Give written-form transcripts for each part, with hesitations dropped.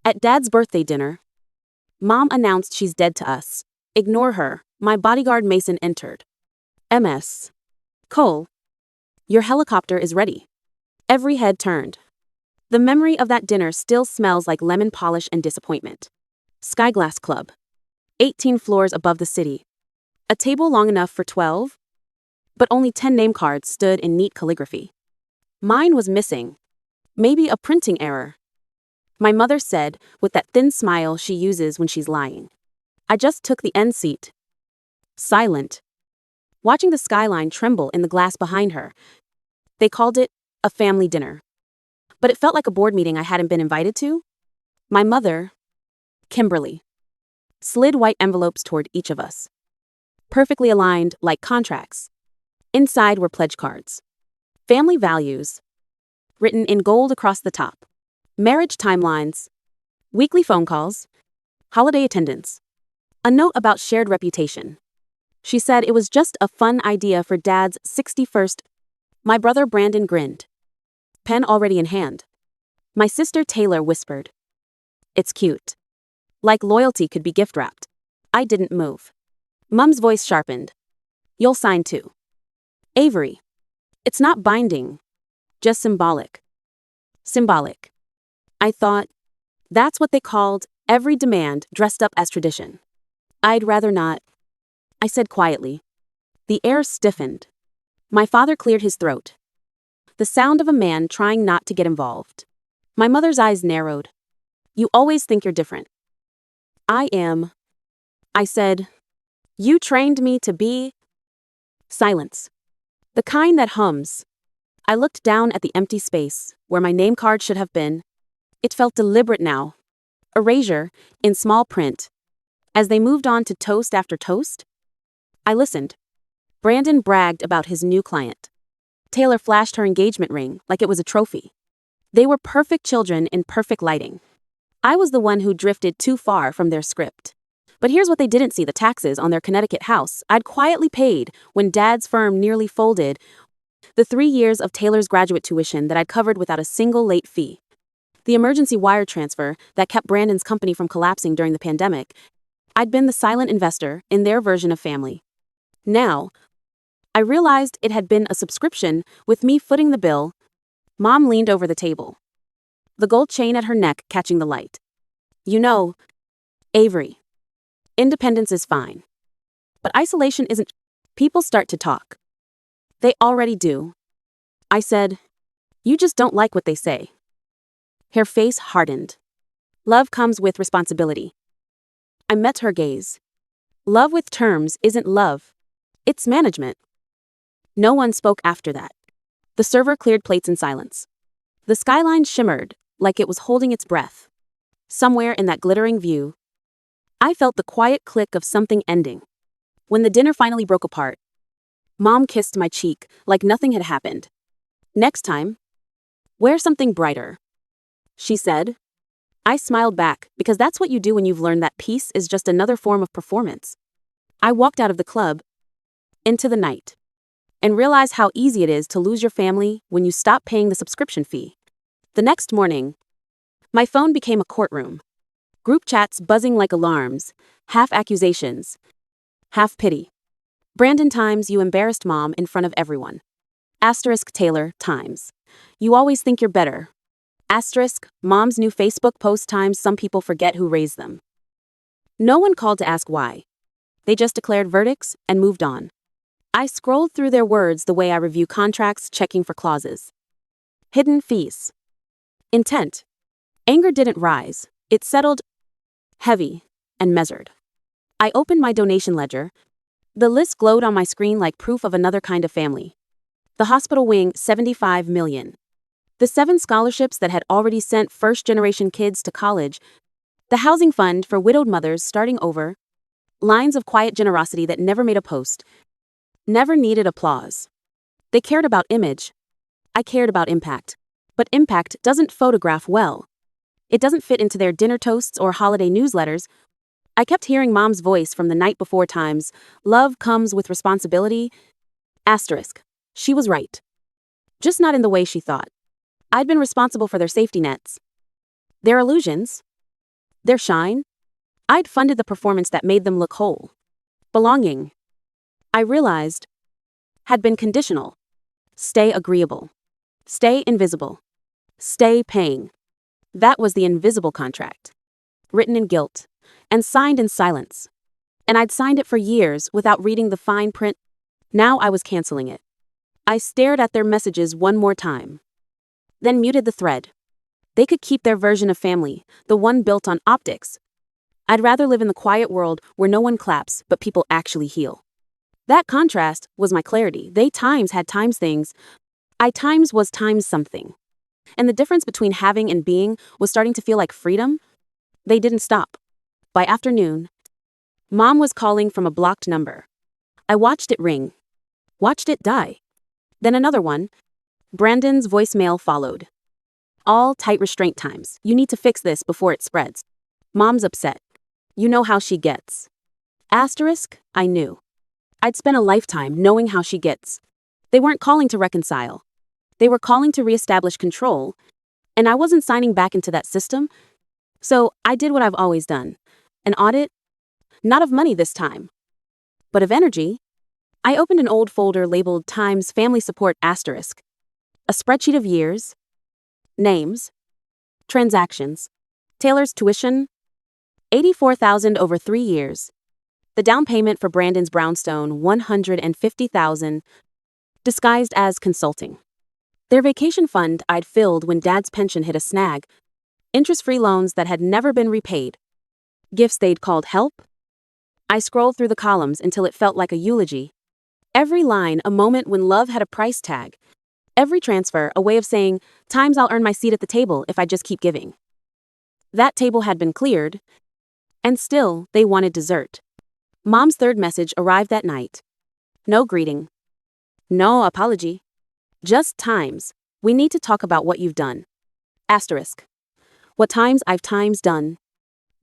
At Dad's birthday dinner, Mom announced she's dead to us. Ignore her. My bodyguard Mason entered. MS. Cole. Your helicopter is ready. Every head turned. The memory of that dinner still smells like lemon polish and disappointment. Skyglass Club. 18 floors above the city. A table long enough for 12, but only 10 name cards stood in neat calligraphy. Mine was missing. Maybe a printing error. My mother said, with that thin smile she uses when she's lying. I just took the end seat. Silent. Watching the skyline tremble in the glass behind her. They called it a family dinner. But it felt like a board meeting I hadn't been invited to. My mother, Kimberly, slid white envelopes toward each of us. Perfectly aligned like contracts. Inside were pledge cards. Family values, written in gold across the top. Marriage timelines, weekly phone calls, holiday attendance. A note about shared reputation. She said it was just a fun idea for Dad's 61st. My brother Brandon grinned. Pen already in hand. My sister Taylor whispered. It's cute. Like loyalty could be gift-wrapped. I didn't move. Mum's voice sharpened. You'll sign too. Avery. It's not binding. Just symbolic. Symbolic. I thought, that's what they called every demand dressed up as tradition. I'd rather not. I said quietly. The air stiffened. My father cleared his throat. The sound of a man trying not to get involved. My mother's eyes narrowed. You always think you're different. I am. I said. You trained me to be. Silence. The kind that hums. I looked down at the empty space, where my name card should have been. It felt deliberate now. Erasure, in small print. As they moved on to toast after toast, I listened. Brandon bragged about his new client. Taylor flashed her engagement ring like it was a trophy. They were perfect children in perfect lighting. I was the one who drifted too far from their script. But here's what they didn't see: the taxes on their Connecticut house I'd quietly paid when Dad's firm nearly folded, the 3 years of Taylor's graduate tuition that I'd covered without a single late fee, the emergency wire transfer that kept Brandon's company from collapsing during the pandemic. I'd been the silent investor in their version of family. Now, I realized it had been a subscription, with me footing the bill. Mom leaned over the table, the gold chain at her neck catching the light. You know, Avery, independence is fine. But isolation isn't. People start to talk. They already do. I said, you just don't like what they say. Her face hardened. Love comes with responsibility. I met her gaze. Love with terms isn't love. It's management. No one spoke after that. The server cleared plates in silence. The skyline shimmered, like it was holding its breath. Somewhere in that glittering view, I felt the quiet click of something ending. When the dinner finally broke apart, Mom kissed my cheek like nothing had happened. Next time, wear something brighter, she said. I smiled back, because that's what you do when you've learned that peace is just another form of performance. I walked out of the club, into the night, and realized how easy it is to lose your family when you stop paying the subscription fee. The next morning, my phone became a courtroom. Group chats buzzing like alarms, half accusations, half pity. Brandon times you embarrassed Mom in front of everyone. Asterisk Taylor times you always think you're better. Asterisk Mom's new Facebook post times some people forget who raised them. No one called to ask why. They just declared verdicts and moved on. I scrolled through their words the way I review contracts, checking for clauses. Hidden fees. Intent. Anger didn't rise. It settled, heavy and measured. I opened my donation ledger. The list glowed on my screen like proof of another kind of family. The hospital wing, $75 million. The 7 scholarships that had already sent first-generation kids to college. The housing fund for widowed mothers starting over. Lines of quiet generosity that never made a post. Never needed applause. They cared about image. I cared about impact. But impact doesn't photograph well. It doesn't fit into their dinner toasts or holiday newsletters. I kept hearing Mom's voice from the night before times. Love comes with responsibility. Asterisk. She was right. Just not in the way she thought. I'd been responsible for their safety nets. Their illusions. Their shine? I'd funded the performance that made them look whole. Belonging, I realized, had been conditional. Stay agreeable. Stay invisible. Stay paying. That was the invisible contract. Written in guilt. And signed in silence. And I'd signed it for years without reading the fine print. Now I was canceling it. I stared at their messages one more time. Then muted the thread. They could keep their version of family, the one built on optics. I'd rather live in the quiet world where no one claps but people actually heal. That contrast was my clarity. They times had times things. I times was times something. And the difference between having and being was starting to feel like freedom. They didn't stop. By afternoon, Mom was calling from a blocked number. I watched it ring. Watched it die. Then another one. Brandon's voicemail followed. All tight restraint times. You need to fix this before it spreads. Mom's upset. You know how she gets. Asterisk, I knew. I'd spent a lifetime knowing how she gets. They weren't calling to reconcile. They were calling to reestablish control. And I wasn't signing back into that system. So I did what I've always done. An audit? Not of money this time, but of energy. I opened an old folder labeled Times Family Support asterisk. A spreadsheet of years, names, transactions, Taylor's tuition, $84,000 over 3 years. The down payment for Brandon's brownstone, $150,000, disguised as consulting. Their vacation fund I'd filled when Dad's pension hit a snag. Interest-free loans that had never been repaid. Gifts they'd called help. I scrolled through the columns until it felt like a eulogy. Every line a moment when love had a price tag. Every transfer a way of saying, times I'll earn my seat at the table if I just keep giving. That table had been cleared. And still, they wanted dessert. Mom's third message arrived that night. No greeting. No apology. Just times. We need to talk about what you've done. Asterisk. What times I've times done.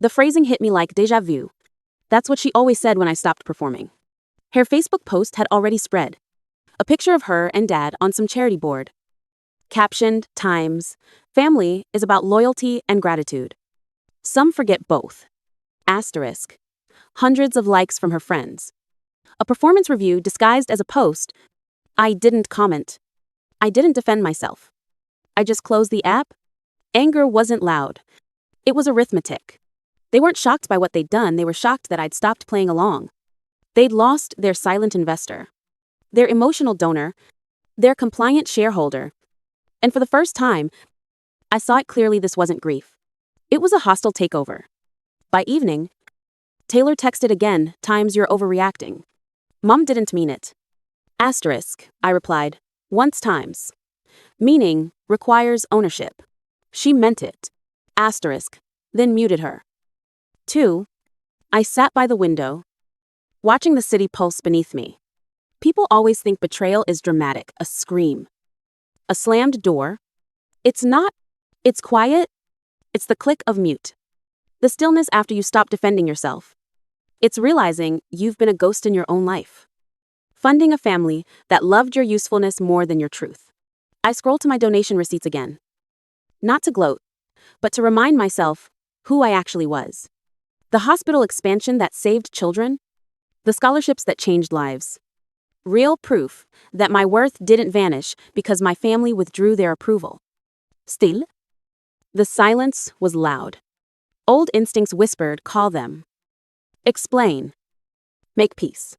The phrasing hit me like déjà vu. That's what she always said when I stopped performing. Her Facebook post had already spread. A picture of her and Dad on some charity board. Captioned, Times, family is about loyalty and gratitude. Some forget both. Asterisk. Hundreds of likes from her friends. A performance review disguised as a post. I didn't comment. I didn't defend myself. I just closed the app. Anger wasn't loud. It was arithmetic. They weren't shocked by what they'd done, they were shocked that I'd stopped playing along. They'd lost their silent investor, their emotional donor, their compliant shareholder. And for the first time, I saw it clearly this wasn't grief. It was a hostile takeover. By evening, Taylor texted again, times you're overreacting. Mom didn't mean it. Asterisk, I replied, once times. Meaning requires ownership. She meant it. Asterisk, then muted her. 2. I sat by the window, watching the city pulse beneath me. People always think betrayal is dramatic, a scream. A slammed door. It's not. It's quiet. It's the click of mute. The stillness after you stop defending yourself. It's realizing you've been a ghost in your own life. Funding a family that loved your usefulness more than your truth. I scrolled to my donation receipts again. Not to gloat, but to remind myself who I actually was. The hospital expansion that saved children. The scholarships that changed lives. Real proof that my worth didn't vanish because my family withdrew their approval. Still, the silence was loud. Old instincts whispered, call them. Explain. Make peace.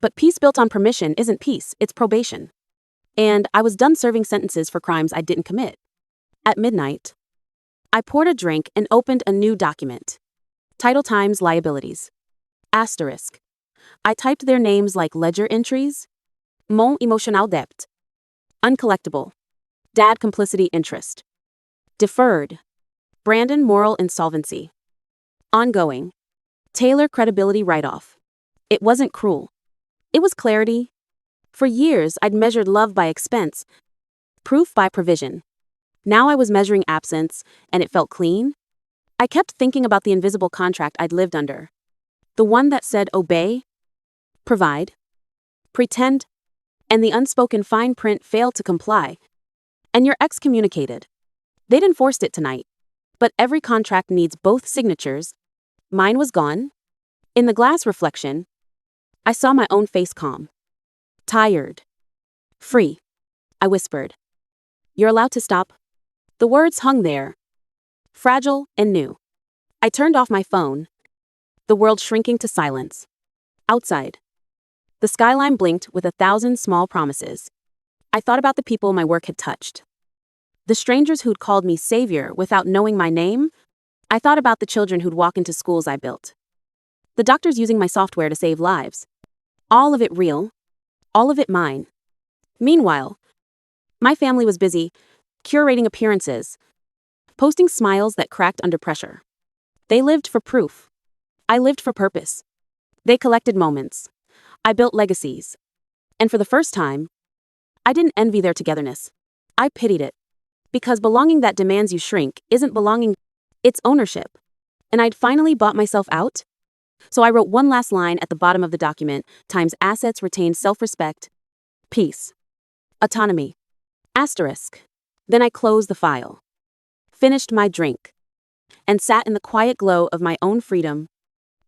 But peace built on permission isn't peace, it's probation. And I was done serving sentences for crimes I didn't commit. At midnight, I poured a drink and opened a new document. Title Times Liabilities. Asterisk. I typed their names like ledger entries. Mon emotional debt. Uncollectible. Dad complicity interest. Deferred. Brandon moral insolvency. Ongoing. Taylor credibility write-off. It wasn't cruel. It was clarity. For years, I'd measured love by expense, proof by provision. Now I was measuring absence, and it felt clean. I kept thinking about the invisible contract I'd lived under. The one that said obey, provide, pretend, and the unspoken fine print failed to comply. And you're excommunicated. They'd enforced it tonight. But every contract needs both signatures. Mine was gone. In the glass reflection, I saw my own face calm. Tired. Free. I whispered. You're allowed to stop. The words hung there. Fragile and new. I turned off my phone. The world shrinking to silence. Outside. The skyline blinked with 1,000 small promises. I thought about the people my work had touched. The strangers who'd called me savior without knowing my name. I thought about the children who'd walk into schools I built. The doctors using my software to save lives. All of it real. All of it mine. Meanwhile, my family was busy, curating appearances, posting smiles that cracked under pressure. They lived for proof. I lived for purpose. They collected moments. I built legacies. And for the first time, I didn't envy their togetherness. I pitied it. Because belonging that demands you shrink isn't belonging, it's ownership. And I'd finally bought myself out. So I wrote one last line at the bottom of the document, times assets retained self-respect, peace, autonomy, asterisk. Then I closed the file, finished my drink, and sat in the quiet glow of my own freedom.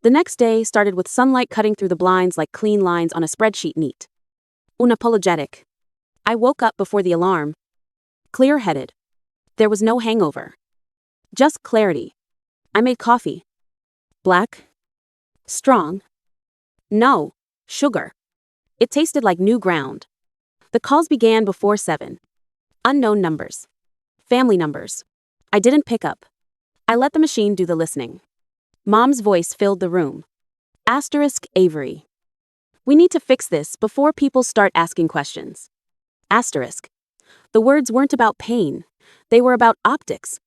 The next day started with sunlight cutting through the blinds like clean lines on a spreadsheet neat. Unapologetic. I woke up before the alarm. Clear-headed. There was no hangover. Just clarity. I made coffee. Black. Strong. No. Sugar. It tasted like new ground. The calls began before 7. Unknown numbers. Family numbers. I didn't pick up. I let the machine do the listening. Mom's voice filled the room. Asterisk Avery. We need to fix this before people start asking questions. Asterisk. The words weren't about pain. They were about optics.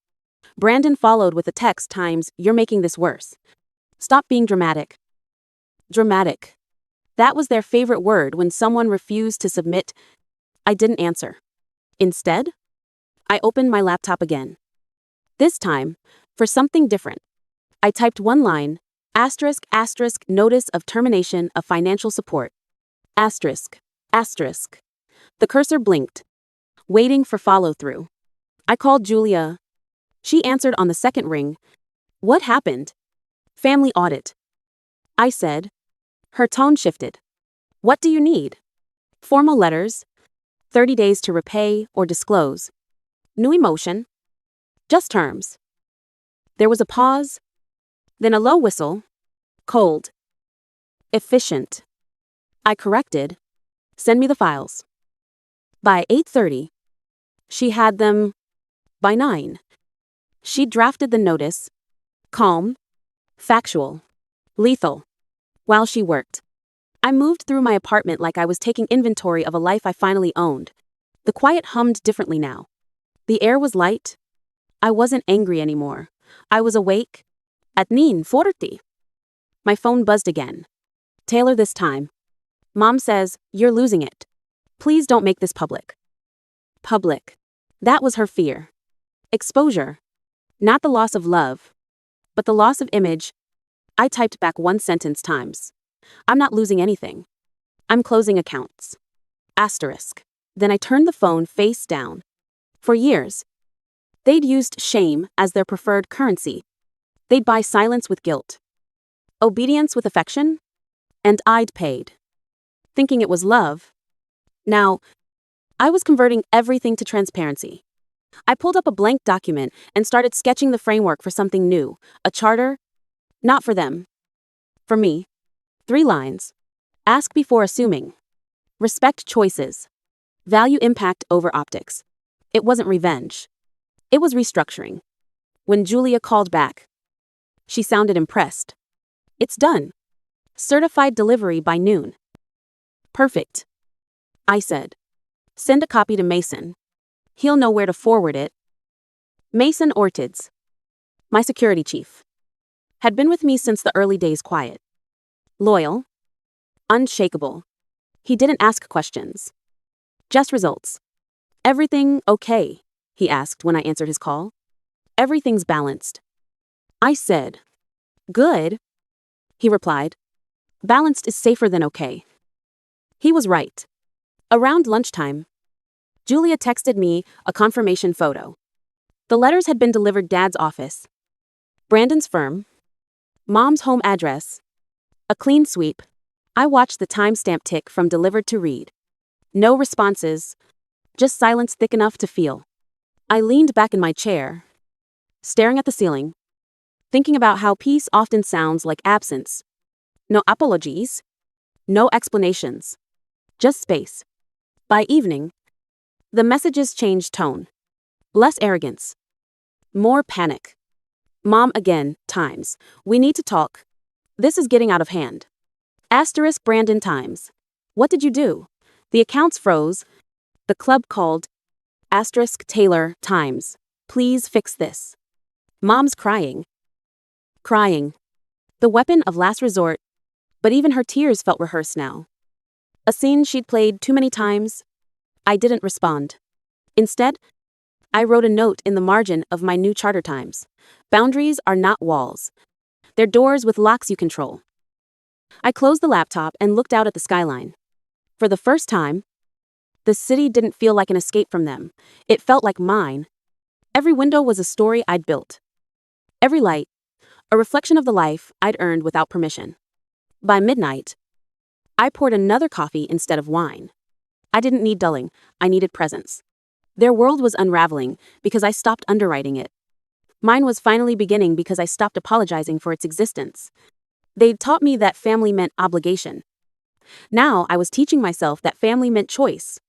Brandon followed with a text times, you're making this worse. Stop being dramatic. Dramatic. That was their favorite word when someone refused to submit. I didn't answer. Instead, I opened my laptop again. This time, for something different. I typed one line, asterisk, notice of termination of financial support. Asterisk. The cursor blinked, waiting for follow-through. I called Julia. She answered on the second ring. What happened? Family audit. I said. Her tone shifted. What do you need? Formal letters. 30 days to repay or disclose. New emotion. Just terms. There was a pause. Then a low whistle. Cold. Efficient. I corrected. Send me the files. By 8:30. She had them. By 9. She drafted the notice. Calm. Factual. Lethal. While she worked. I moved through my apartment like I was taking inventory of a life I finally owned. The quiet hummed differently now. The air was light. I wasn't angry anymore. I was awake. At 9:40. My phone buzzed again. Taylor this time. Mom says, you're losing it. Please don't make this public. Public. That was her fear. Exposure. Not the loss of love, but the loss of image. I typed back one sentence times. I'm not losing anything. I'm closing accounts. Asterisk. Then I turned the phone face down. For years, they'd used shame as their preferred currency. They'd buy silence with guilt, obedience with affection, and I'd paid, thinking it was love. Now, I was converting everything to transparency. I pulled up a blank document and started sketching the framework for something new, a charter, not for them, for me. 3 lines. Ask before assuming. Respect choices. Value impact over optics. It wasn't revenge. It was restructuring. When Julia called back, she sounded impressed. It's done. Certified delivery by noon. Perfect. I said. Send a copy to Mason. He'll know where to forward it. Mason Ortiz, my security chief, had been with me since the early days. Quiet. Loyal. Unshakable. He didn't ask questions. Just results. Everything okay? He asked when I answered his call. Everything's balanced. I said. Good. He replied. Balanced is safer than okay. He was right. Around lunchtime, Julia texted me a confirmation photo. The letters had been delivered Dad's office, Brandon's firm, Mom's home address, a clean sweep. I watched the timestamp tick from delivered to read. No responses, just silence thick enough to feel. I leaned back in my chair, staring at the ceiling, thinking about how peace often sounds like absence. No apologies, no explanations, just space. By evening, the messages changed tone. Less arrogance, more panic. Mom again, Times. We need to talk. This is getting out of hand. Asterisk Brandon Times. What did you do? The accounts froze. The club called. Asterisk Taylor Times. Please fix this. Mom's crying. Crying. The weapon of last resort. But even her tears felt rehearsed now. A scene she'd played too many times. I didn't respond. Instead, I wrote a note in the margin of my new Charter Times. Boundaries are not walls. They're doors with locks you control. I closed the laptop and looked out at the skyline. For the first time, the city didn't feel like an escape from them. It felt like mine. Every window was a story I'd built. Every light, a reflection of the life I'd earned without permission. By midnight, I poured another coffee instead of wine. I didn't need dulling, I needed presence. Their world was unraveling because I stopped underwriting it. Mine was finally beginning because I stopped apologizing for its existence. They'd taught me that family meant obligation. Now I was teaching myself that family meant choice.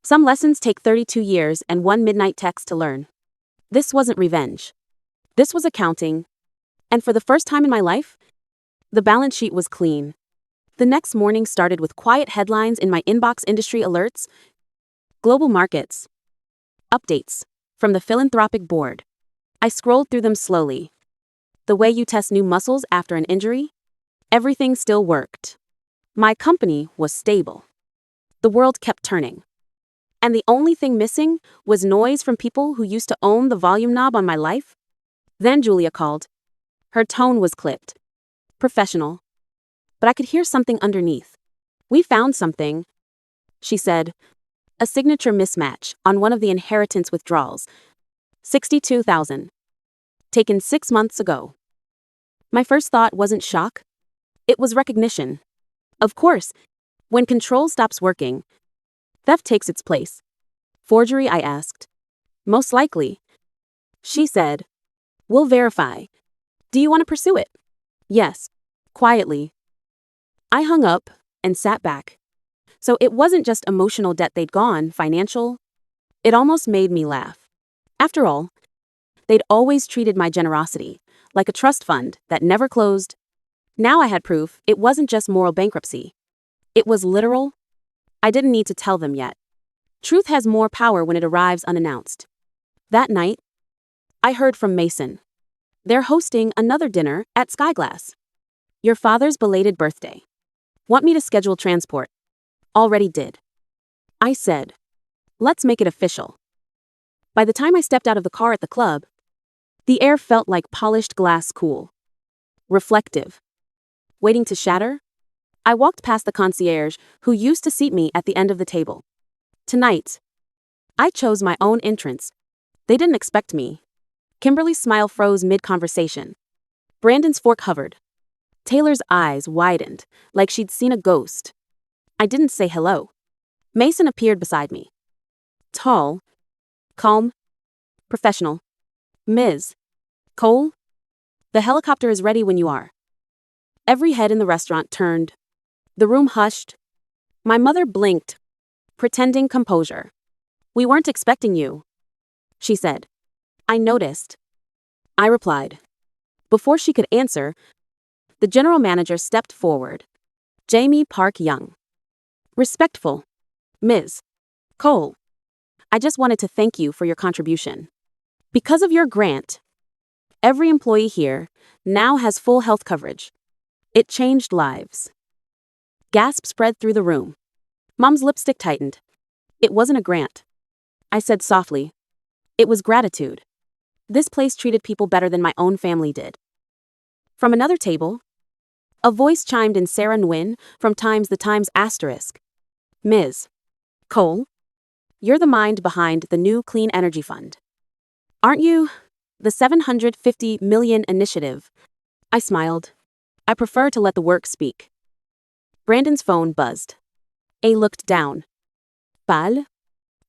Some lessons take 32 years and one midnight text to learn. This wasn't revenge. This was accounting. And for the first time in my life, the balance sheet was clean. The next morning started with quiet headlines in my inbox: industry alerts, global markets, updates from the philanthropic board. I scrolled through them slowly. The way you test new muscles after an injury? Everything still worked. My company was stable. The world kept turning. And the only thing missing was noise from people who used to own the volume knob on my life. Then Julia called. Her tone was clipped. Professional. But I could hear something underneath. We found something, she said. A signature mismatch on one of the inheritance withdrawals. $62,000. Taken 6 months ago. My first thought wasn't shock. It was recognition. Of course, when control stops working, theft takes its place. Forgery, I asked. Most likely. She said. We'll verify. Do you want to pursue it? Yes. Quietly. I hung up and sat back. So it wasn't just emotional debt they'd gone, financial. It almost made me laugh. After all, they'd always treated my generosity like a trust fund that never closed. Now I had proof it wasn't just moral bankruptcy. It was literal. I didn't need to tell them yet. Truth has more power when it arrives unannounced. That night, I heard from Mason. They're hosting another dinner at Skyglass. Your father's belated birthday. Want me to schedule transport? Already did. I said. Let's make it official. By the time I stepped out of the car at the club, the air felt like polished glass, cool. Reflective. Waiting to shatter? I walked past the concierge who used to seat me at the end of the table. Tonight, I chose my own entrance. They didn't expect me. Kimberly's smile froze mid-conversation. Brandon's fork hovered. Taylor's eyes widened, like she'd seen a ghost. I didn't say hello. Mason appeared beside me. Tall, calm, professional. Ms. Cole? The helicopter is ready when you are. Every head in the restaurant turned. The room hushed. My mother blinked, pretending composure. We weren't expecting you, she said. I noticed. I replied. Before she could answer, the general manager stepped forward. Jamie Park Young. Respectful. Ms. Cole. I just wanted to thank you for your contribution. Because of your grant, every employee here now has full health coverage. It changed lives. Gasp spread through the room. Mom's lipstick tightened. It wasn't a grant, I said softly. It was gratitude. This place treated people better than my own family did. From another table, a voice chimed in. Sarah Nguyen from The Times asterisk. Ms. Cole, you're the mind behind the new Clean Energy Fund. Aren't you? The 750 million initiative. I smiled. I prefer to let the work speak. Brandon's phone buzzed. A looked down. Pal?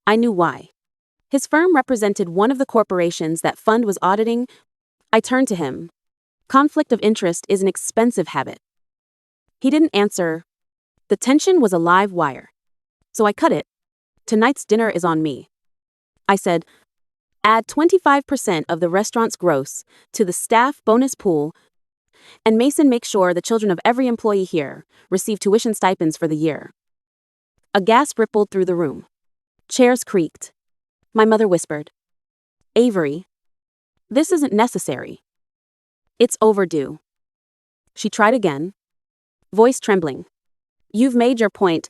I knew why. His firm represented one of the corporations that fund was auditing. I turned to him. Conflict of interest is an expensive habit. He didn't answer. The tension was a live wire. So I cut it. Tonight's dinner is on me. I said, add 25% of the restaurant's gross to the staff bonus pool, and Mason make sure the children of every employee here receive tuition stipends for the year. A gasp rippled through the room. Chairs creaked. My mother whispered, Avery, this isn't necessary. It's overdue. She tried again, voice trembling. You've made your point.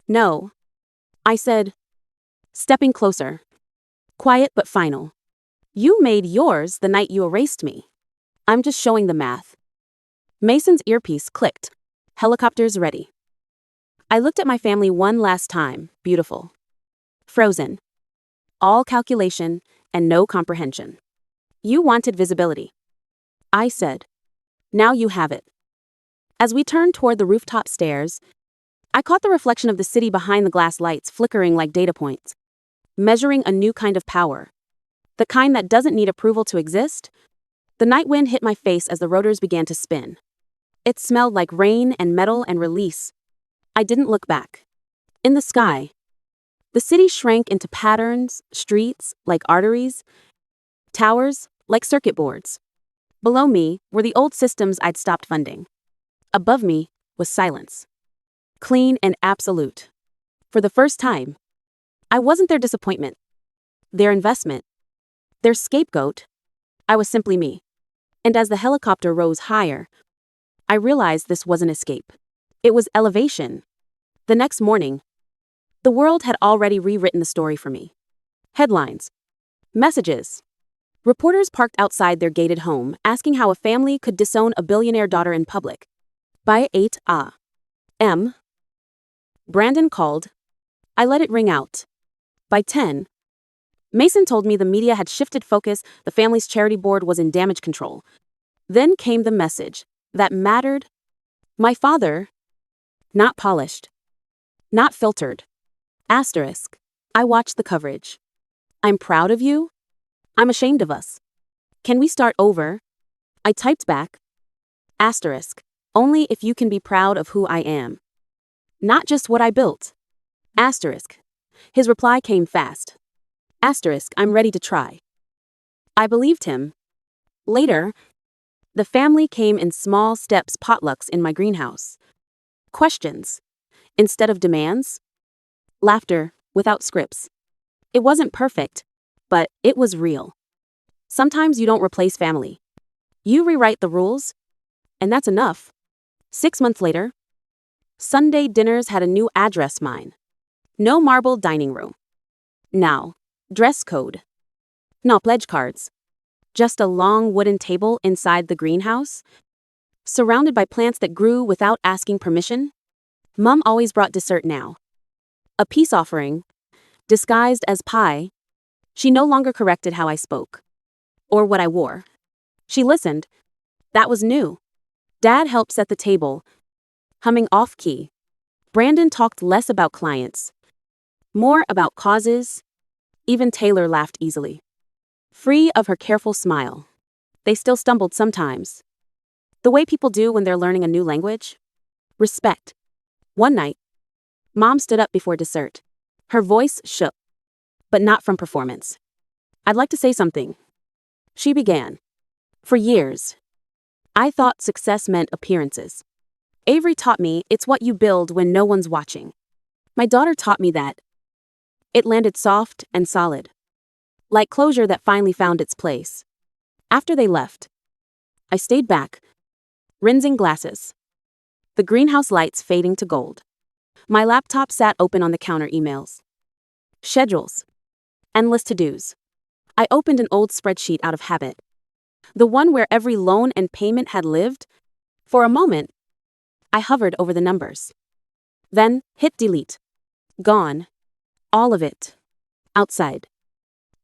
No. I said, stepping closer. Quiet but final. You made yours the night you erased me. I'm just showing the math. Mason's earpiece clicked. Helicopters ready. I looked at my family one last time, beautiful. Frozen. All calculation and no comprehension. You wanted visibility. I said, now you have it. As we turned toward the rooftop stairs, I caught the reflection of the city behind the glass lights flickering like data points, measuring a new kind of power. The kind that doesn't need approval to exist. The night wind hit my face as the rotors began to spin. It smelled like rain and metal and release. I didn't look back. In the sky, the city shrank into patterns, streets like arteries, towers like circuit boards. Below me were the old systems I'd stopped funding. Above me was silence. Clean and absolute. For the first time, I wasn't their disappointment, their investment, their scapegoat. I was simply me. And as the helicopter rose higher, I realized this wasn't escape. It was elevation. The next morning, the world had already rewritten the story for me. Headlines. Messages. Reporters parked outside their gated home, asking how a family could disown a billionaire daughter in public. By 8 a.m. Brandon called. I let it ring out. By 10. Mason told me the media had shifted focus, the family's charity board was in damage control. Then came the message that mattered. My father. Not polished. Not filtered. Asterisk. I watched the coverage. I'm proud of you. I'm ashamed of us. Can we start over? I typed back. Asterisk. Only if you can be proud of who I am. Not just what I built. Asterisk. His reply came fast. Asterisk. I'm ready to try. I believed him. Later, the family came in small steps, potlucks in my greenhouse. Questions. Instead of demands. Laughter, without scripts. It wasn't perfect, but it was real. Sometimes you don't replace family. You rewrite the rules, and that's enough. 6 months later, Sunday dinners had a new address mine. No marble dining room. Now, dress code. No pledge cards. Just a long wooden table inside the greenhouse, surrounded by plants that grew without asking permission. Mom always brought dessert now. A peace offering, disguised as pie. She no longer corrected how I spoke. Or what I wore. She listened. That was new. Dad helped set the table, humming off-key. Brandon talked less about clients, more about causes. Even Taylor laughed easily. Free of her careful smile. They still stumbled sometimes. The way people do when they're learning a new language. Respect. One night, Mom stood up before dessert. Her voice shook, but not from performance. I'd like to say something. She began. For years, I thought success meant appearances. Avery taught me it's what you build when no one's watching. My daughter taught me that. It landed soft and solid. Like closure that finally found its place. After they left, I stayed back, rinsing glasses. The greenhouse lights fading to gold. My laptop sat open on the counter, emails. Schedules. Endless to-dos. I opened an old spreadsheet out of habit. The one where every loan and payment had lived. For a moment, I hovered over the numbers. Then, hit delete. Gone. All of it. Outside.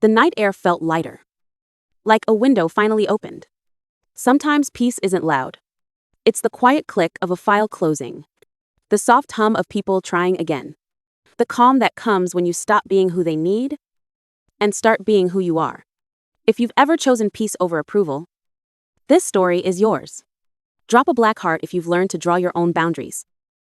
The night air felt lighter. Like a window finally opened. Sometimes peace isn't loud. It's the quiet click of a file closing. The soft hum of people trying again. The calm that comes when you stop being who they need and start being who you are. If you've ever chosen peace over approval, this story is yours. Drop a black heart if you've learned to draw your own boundaries.